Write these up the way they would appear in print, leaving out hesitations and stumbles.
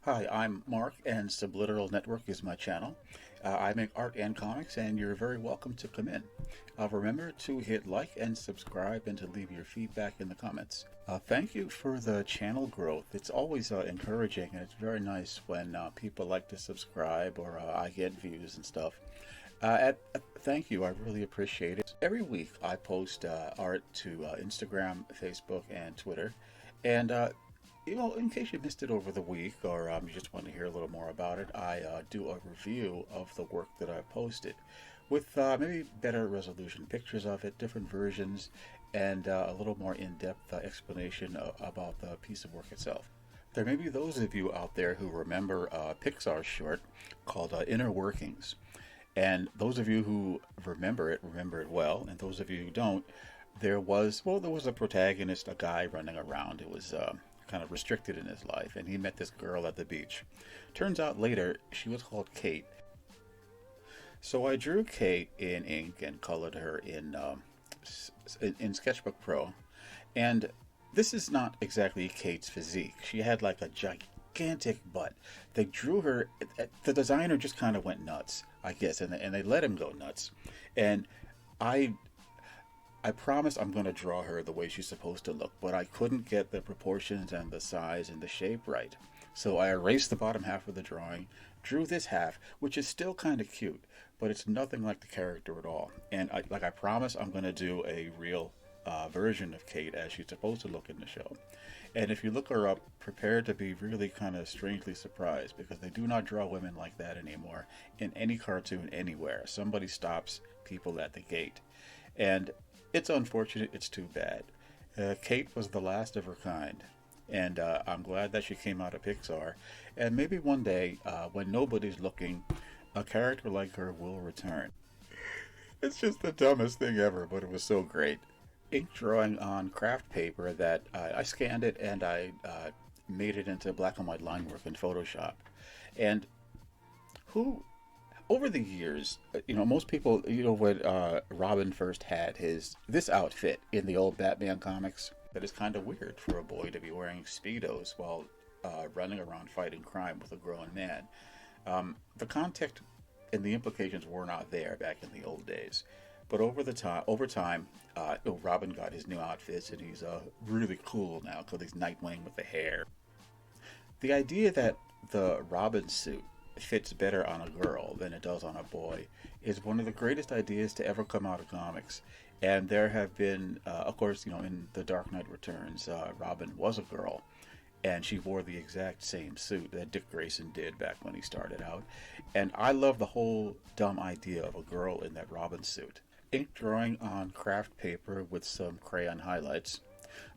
Hi, I'm Mark, and Subliteral Network is my channel. I make art and comics, and you're very welcome to come in. Remember to hit like and subscribe and to leave your feedback in the comments. Thank you for the channel growth. It's always encouraging, and it's very nice when people like to subscribe or I get views and stuff. Thank you, I really appreciate it. Every week I post art to Instagram, Facebook, and Twitter. And in case you missed it over the week or you just want to hear a little more about it, I do a review of the work that I posted with maybe better resolution pictures of it, different versions, and a little more in-depth explanation about the piece of work itself. There may be those of you out there who remember a Pixar short called Inner Workings. And those of you who remember it well, and those of you who don't, there was a protagonist, a guy running around. It was kind of restricted in his life, and he met this girl at the beach. Turns out later she was called Kate. So I drew Kate in ink and colored her in Sketchbook Pro, and this is not exactly Kate's physique. She had like a gigantic butt. They drew her. The designer just kind of went nuts, I guess, and they let him go nuts. And I promise I'm going to draw her the way she's supposed to look, but I couldn't get the proportions and the size and the shape right. So I erased the bottom half of the drawing, drew this half, which is still kind of cute, but it's nothing like the character at all. And I promise I'm going to do a real version of Kate as she's supposed to look in the show. And if you look her up, prepare to be really kind of strangely surprised, because they do not draw women like that anymore in any cartoon anywhere. Somebody stops people at the gate. And it's unfortunate, it's too bad. Kate was the last of her kind, and I'm glad that she came out of Pixar. And maybe one day, when nobody's looking, a character like her will return. It's just the dumbest thing ever, but it was so great. Ink drawing on craft paper that I scanned it and I made it into black and white line work in Photoshop. And over the years, most people, when Robin first had this outfit in the old Batman comics, that is kind of weird for a boy to be wearing Speedos while running around fighting crime with a grown man. The context and the implications were not there back in the old days. But over time, Robin got his new outfits, and he's really cool now because he's Nightwing with the hair. The idea that the Robin suit fits better on a girl than it does on a boy is one of the greatest ideas to ever come out of comics. And there have been, of course, in The Dark Knight Returns, Robin was a girl, and she wore the exact same suit that Dick Grayson did back when he started out. And I love the whole dumb idea of a girl in that Robin suit. Ink drawing on craft paper with some crayon highlights.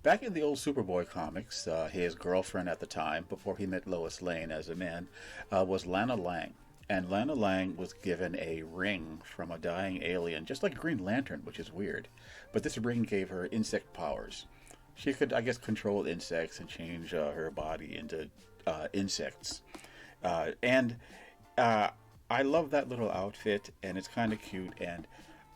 Back in the old Superboy comics, his girlfriend at the time, before he met Lois Lane as a man, was Lana Lang. And Lana Lang was given a ring from a dying alien, just like Green Lantern, which is weird. But this ring gave her insect powers. She could, I guess, control insects and change her body into insects. And I love that little outfit, and it's kind of cute, and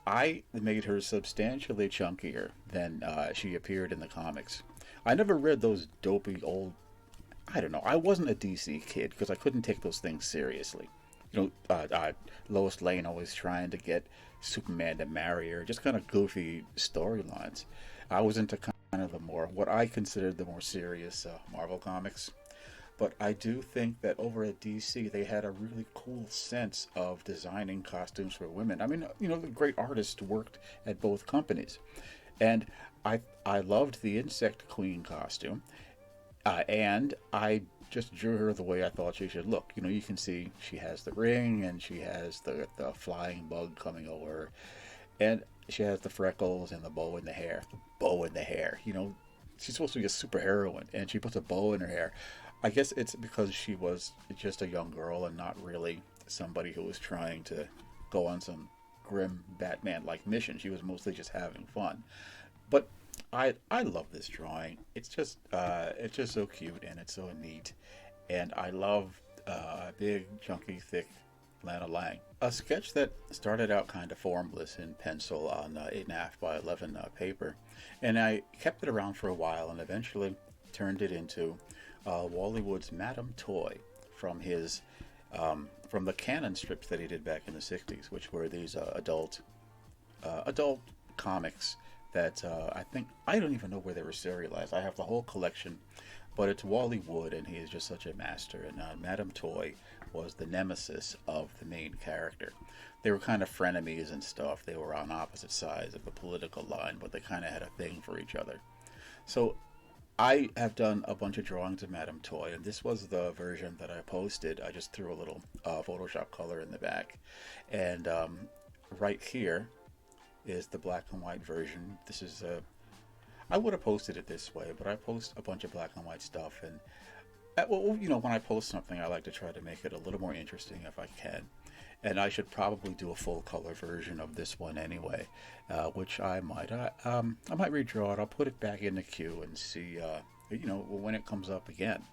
I made her substantially chunkier than she appeared in the comics. I never read those dopey old... I don't know. I wasn't a DC kid because I couldn't take those things seriously. Lois Lane always trying to get Superman to marry her. Just kind of goofy storylines. I was into kind of what I considered the more serious Marvel comics. But I do think that over at DC, they had a really cool sense of designing costumes for women. I mean, the great artists worked at both companies. And I loved the Insect Queen costume. And I just drew her the way I thought she should look. You can see she has the ring, and she has the flying bug coming over her. And she has the freckles and the bow in the hair. The bow in the hair. She's supposed to be a superheroine, and she puts a bow in her hair. I guess it's because she was just a young girl and not really somebody who was trying to go on some grim Batman-like mission. She was mostly just having fun. But I love this drawing. It's just so cute, and it's so neat. And I love big, chunky, thick Lana Lang. A sketch that started out kind of formless in pencil on 8.5 by 11 paper, and I kept it around for a while and eventually turned it into Wally Wood's Madam Toy from his from the Canon strips that he did back in the 60s, which were these adult comics that I don't even know where they were serialized. I have the whole collection, but it's Wally Wood, and he is just such a master. And Madame Toy was the nemesis of the main character. They were kind of frenemies and stuff. They were on opposite sides of the political line, but they kind of had a thing for each other. So I have done a bunch of drawings of Madame Toy, and this was the version that I posted. I just threw a little Photoshop color in the back, and right here is the black and white version. This is I would have posted it this way, but I post a bunch of black and white stuff, and well, when I post something, I like to try to make it a little more interesting if I can. And I should probably do a full color version of this one anyway, which I might. I might redraw it. I'll put it back in the queue and see, when it comes up again.